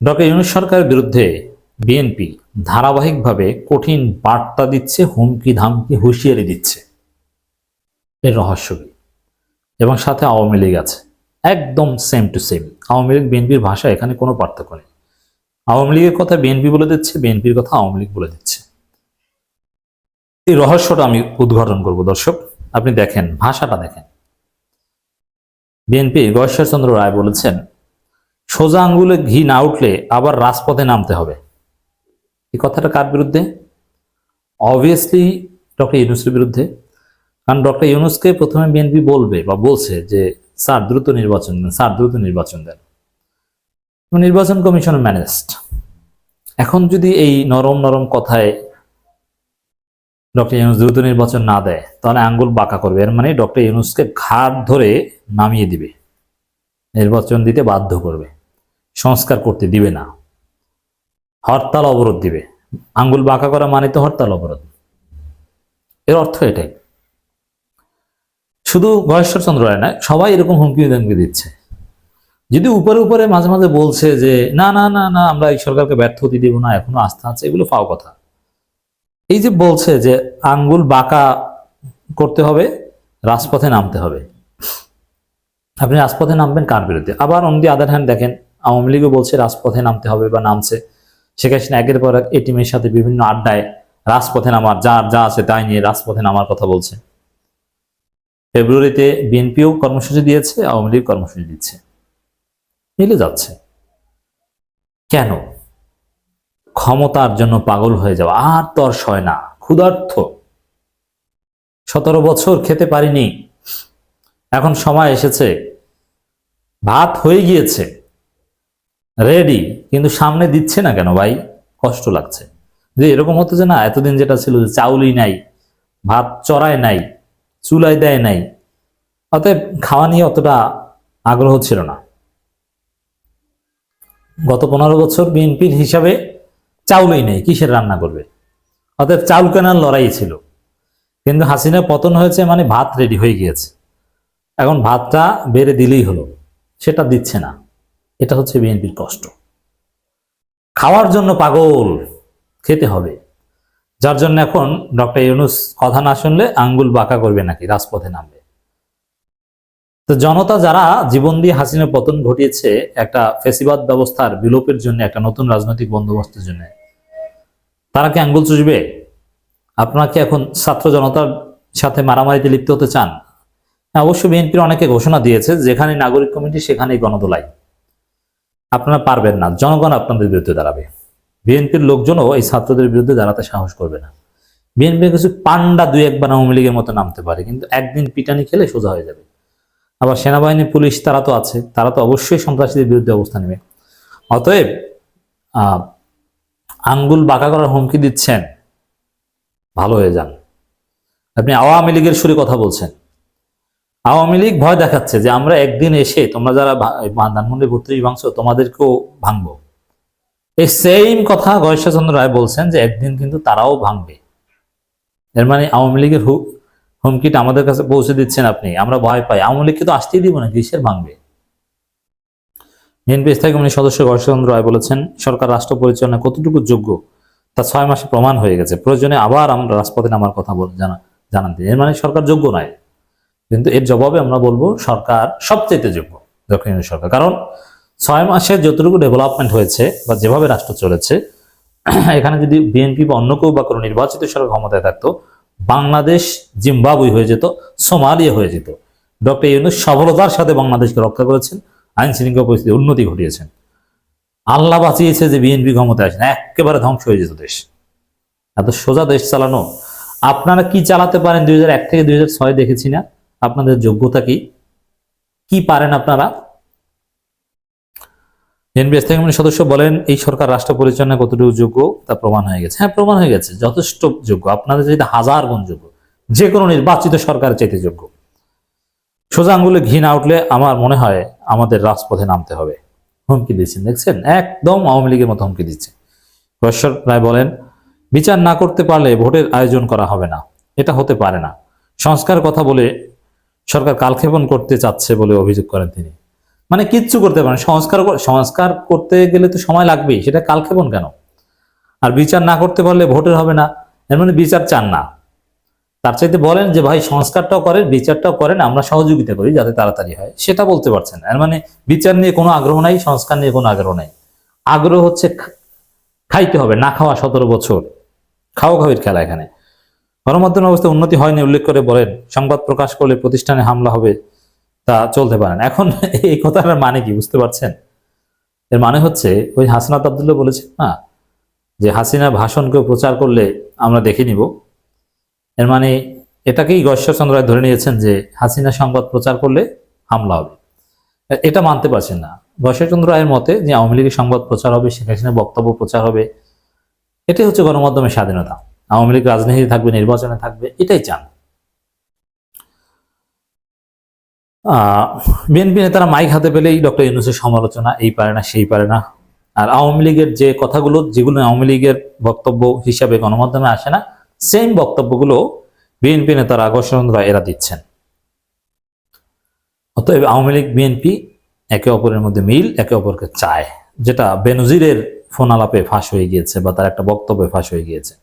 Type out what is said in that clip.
Doctor Yunus সরকারের বিরুদ্ধে BNP ধারাবাহিকভাবে কঠিন বার্তা দিচ্ছে, হুমকি ধামকি হুঁশিয়ারি দিচ্ছে। এর রহস্য কি? এবং সাথে আওয়ামী লীগ আছে, একদম same to same. Awami League বিএনপির ভাষা, এখানে কোনো পার্থক্য নেই। আওয়ামী লীগের কথা বিএনপি বলে দিচ্ছে, বিএনপির কথা আওয়ামী লীগ বলে দিচ্ছে। এই রহস্যটা আমি উদ্ঘাটন করব দর্শক, আপনি দেখেন, ভাষাটা দেখেন। বিএনপি গয়েশ্বরচন্দ্র রায় বলেছেন, সোজা আঙ্গুলে ঘি না উঠলে আবার রাজপথে নামতে হবে। এই কথাটা কার বিরুদ্ধে? অবভিয়াসলি ডক্টর ইউনূসের বিরুদ্ধে। কারণ ডক্টর ইউনূসকে প্রথমে বিএনপি বলবে বা বলছে যে স্যার দ্রুত নির্বাচন দেন, স্যার দ্রুত নির্বাচন দেন। নির্বাচন কমিশন ম্যানেজড। এখন যদি এই নরম নরম কথায় ডক্টর ইউনূস দ্রুত নির্বাচন না দেয়, তাহলে আঙ্গুল বাঁকা করবে। এর মানে ডক্টর ইউনূসকে ঘাট ধরে নামিয়ে দিবে, নির্বাচন দিতে বাধ্য করবে, সংস্কার করতে দিবে না, হরতাল অবরোধ দিবে। আঙ্গুল বাঁকা করা মানে তো হরতাল অবরোধ। এর অর্থ এটাই। শুধু গয়েশ্বরচন্দ্র রায় না, সবাই এরকম হুমকি ধামকি দিচ্ছে। যদি উপরে উপরে মাঝে মাঝে বলছে যে না না না না আমরা এই সরকারকে ব্যর্থ হতে দিব না, এখনো আস্থা আছে, এগুলো ফাও কথা। এই যে বলছে যে আঙ্গুল বাঁকা করতে হবে, রাজপথে নামতে হবে, আপনি রাজপথে নামবেন কার বিরুদ্ধে? আবার অন দি আদার হ্যান্ড দেখেন, আওয়ামী লীগও বলছে রাজপথে নামতে হবে বা নামছে। শেখ হাসিনা একের পর এক এটিমের সাথে বিভিন্ন আড্ডায় রাজপথে নামার, যার যা আছে তাই নিয়ে রাজপথে নামার কথা বলছে। ফেব্রুয়ারিতে বিএনপিও কর্মসূচি দিয়েছে, আওয়ামী লীগ কর্মসূচি দিচ্ছে, মিলে যাচ্ছে। কেন? ক্ষমতার জন্য পাগল হয়ে যাওয়া, আর তর সয় না, ক্ষুধার্থ। 17 বছর খেতে পারিনি, এখন সময় এসেছে, ভাত হয়ে গিয়েছে রেডি, কিন্তু সামনে দিচ্ছে না কেন ভাই? কষ্ট লাগছে। যে এরকম হতো যে না, এতদিন যেটা ছিল যে চাউলই নাই, ভাত চড়ায় নাই, চুলায় দেয় নাই, অতএব খাওয়া নিয়ে অতটা আগ্রহ ছিল না। গত 15 বছর বিএনপির হিসাবে চাউলই নেই, কিসের রান্না করবে? অতএব চাউল কেনার লড়াই ছিল। কিন্তু হাসিনা পতন হয়েছে মানে ভাত রেডি হয়ে গিয়েছে, এখন ভাতটা বেড়ে দিলেই হলো, সেটা দিচ্ছে না। এটা হচ্ছে বিএনপির কষ্ট। খাওয়ার জন্য পাগল, খেতে হবে। যার জন্য এখন ডক্টর ইউনূস কথা না শুনলে আঙ্গুল বাঁকা করবে নাকি, রাজপথে নামবে। তো জনতা যারা জীবন দিয়ে হাসিনা পতন ঘটিয়েছে একটা ফ্যাসিবাদ ব্যবস্থার বিলোপের জন্য, একটা নতুন রাজনৈতিক বন্দোবস্তের জন্য, তারা কি আঙ্গুল চুষবে? আপনারা কি এখন ছাত্র জনতার সাথে মারামারিতে লিপ্ত হতে চান? অবশ্য বিএনপির অনেকে ঘোষণা দিয়েছে যেখানে নাগরিক কমিটি সেখানেই গণদোলাই। আপনারা পারবেন না, জনগণ আপনাদের বিরুদ্ধে দাঁড়াবে। বিএনপির লোকজনও এই ছাত্রদের বিরুদ্ধে দাঁড়াতে সাহস করবে না। বিএনপি কিছু পান্ডা দুই একবার আওয়ামী লীগের মতো নামতে পারে, কিন্তু একদিন পিটানি খেলে সোজা হয়ে যাবে। আবার সেনাবাহিনী, পুলিশ, তারা তো আছে, তারা তো অবশ্যই সন্ত্রাসীদের বিরুদ্ধে অবস্থান নেবে। অতএব আঙ্গুল বাঁকা করার হুমকি দিচ্ছেন, ভালো হয়ে যান। আপনি আওয়ামী লীগের সুরে কথা বলছেন। আওয়ামী লীগ ভয় দেখাচ্ছে যে আমরা একদিন এসে তোমরা যারা ধানমন্ডি 32 ভাঙছো তোমাদেরকেও ভাঙবো। এই সেম কথা গয়েশ্বরচন্দ্র রায় বলছেন যে একদিন কিন্তু তারাও ভাঙবে। এর মানে আওয়ামী লীগের হুমকিটা আমাদের কাছে পৌঁছে দিচ্ছেন আপনি, আমরা ভয় পাই। আওয়ামী লীগকে তো আসতেই দিব না, কিসের ভাঙবে? বিএনপি স্থায়ী কমিটির সদস্য গয়েশ্বরচন্দ্র রায় বলেছেন, সরকার রাষ্ট্র পরিচালনায় কতটুকু যোগ্য তা 6 মাসে প্রমাণ হয়ে গেছে, প্রয়োজনে আবার আমরা রাজপথে নামার কথা জানান তিনি। এর মানে সরকার যোগ্য নয়, কিন্তু এর জবাবে আমরা বলবো সরকার সবচেয়ে যোগ্য, দক্ষিণ সরকার। কারণ 6 মাসে যতটুকু ডেভেলপমেন্ট হয়েছে বা যেভাবে রাষ্ট্র চলেছে, এখানে যদি বিএনপি বা অন্য কেউ বা কোনো নির্বাচিত সরকার ক্ষমতায় থাকতো, বাংলাদেশ জিম্বাবুই হয়ে যেত, সোমালিয়া হয়ে যেত। ডক্টর ইউনূস সফলতার সাথে বাংলাদেশকে রক্ষা করেছেন, আইন শৃঙ্খলা পরিস্থিতি উন্নতি ঘটিয়েছেন। আল্লাহ বাঁচিয়েছে যে বিএনপি ক্ষমতায় আসেন, একেবারে ধ্বংস হয়ে যেত দেশ। এত সোজা দেশ চালানো। আপনারা কি চালাতে পারেন 2001 থেকে 2006 দেখেছি না? আপনাদের যোগ্যতা কি পারেন আপনারা? বিএনপি স্থায়ী কমিটির সদস্য বলেন, এই সরকার রাষ্ট্র পরিচালনায় কতটুকু যোগ্য তা প্রমাণ হয়ে গেছে। হ্যাঁ, প্রমাণ হয়ে গেছে, যথেষ্ট যোগ্য, আপনাদের চাইতে 1000 গুণ যোগ্য, যে কোনো নির্বাচিত সরকারের চাইতে যোগ্য। সোজা আঙ্গুলে ঘি না উঠলে আমার মনে হয় আমাদের রাজপথে নামতে হবে। হুমকি দিচ্ছেন, দেখছেন, একদম আওয়ামী লীগের মতো হুমকি দিচ্ছে। গয়েশ্বর রায় বলেন, বিচার না করতে পারলে ভোটের আয়োজন করা হবে না, এটা হতে পারে না। সংস্কার কথা বলে সরকার কালক্ষেপণ করতে চাচ্ছে বলে অভিযোগ করেন তিনি। মানে কিচ্ছু করতে পারেন, সংস্কার করতে গেলে তো সময় লাগবেই, সেটা কালক্ষেপণ কেন? আর বিচার না করতে পারলে ভোটের হবে না, এর মানে বিচার চান না। তার চাইতে বলেন যে ভাই সংস্কারটাও করেন, বিচারটাও করেন, আমরা সহযোগিতা করি যাতে তাড়াতাড়ি হয়, সেটা বলতে পারছেন। এর মানে বিচার নিয়ে কোনো আগ্রহ নাই, সংস্কার নিয়ে কোনো আগ্রহ নাই। আগ্রহ হচ্ছে খাইতে হবে, না খাওয়া 17 বছর খাও খাওয়ির খেলা এখানে। গণমাধ্যম অবস্থা উন্নতি হয়নি উল্লেখ করে বলেন সংবাদ প্রকাশ করলে প্রতিষ্ঠানে হামলা হবে, তা চলতে পারেন। এখন এই কথাটার মানে কি বুঝতে পারছেন? এর মানে হচ্ছে ওই হাসনাত আব্দুল্লাহ বলেছেন না যে হাসিনার ভাষণকে প্রচার করলে আমরা দেখে নিব, এর মানে এটাকেই ঈশ্বরচন্দ্র রায় ধরে নিয়েছেন যে হাসিনা সংবাদ প্রচার করলে হামলা হবে। এটা মানতে পারছেন না। ঈশ্বরচন্দ্র রায়ের মতে যে আওয়ামী লীগের সংবাদ প্রচার হবে, শেখ হাসিনার বক্তব্য প্রচার হবে, এটাই হচ্ছে গণমাধ্যমের স্বাধীনতা। আওয়ামী লীগ রাজনীতি থাকবে, নির্বাচনে থাকবে, এটাই চান। বিএনপি নেতারা মাইক হাতে পেলেই ডক্টর ইউনূসের সমালোচনা, এই পারে না সেই পারে না। আর আওয়ামী লীগের যে কথাগুলো, যেগুলো আওয়ামী লীগের বক্তব্য হিসাবে গণমাধ্যমে আসে না, সেম বক্তব্যগুলো বিএনপি নেতারা ঈশ্বরচন্দ্র রায় এরা দিচ্ছেন। অতএব আওয়ামী লীগ বিএনপি একে অপরের মধ্যে মিল, একে অপরকে চায়, যেটা বেনজিরের ফোন আলাপে ফাঁস হয়ে গিয়েছে বা তার একটা বক্তব্যে ফাঁস হয়ে গিয়েছে।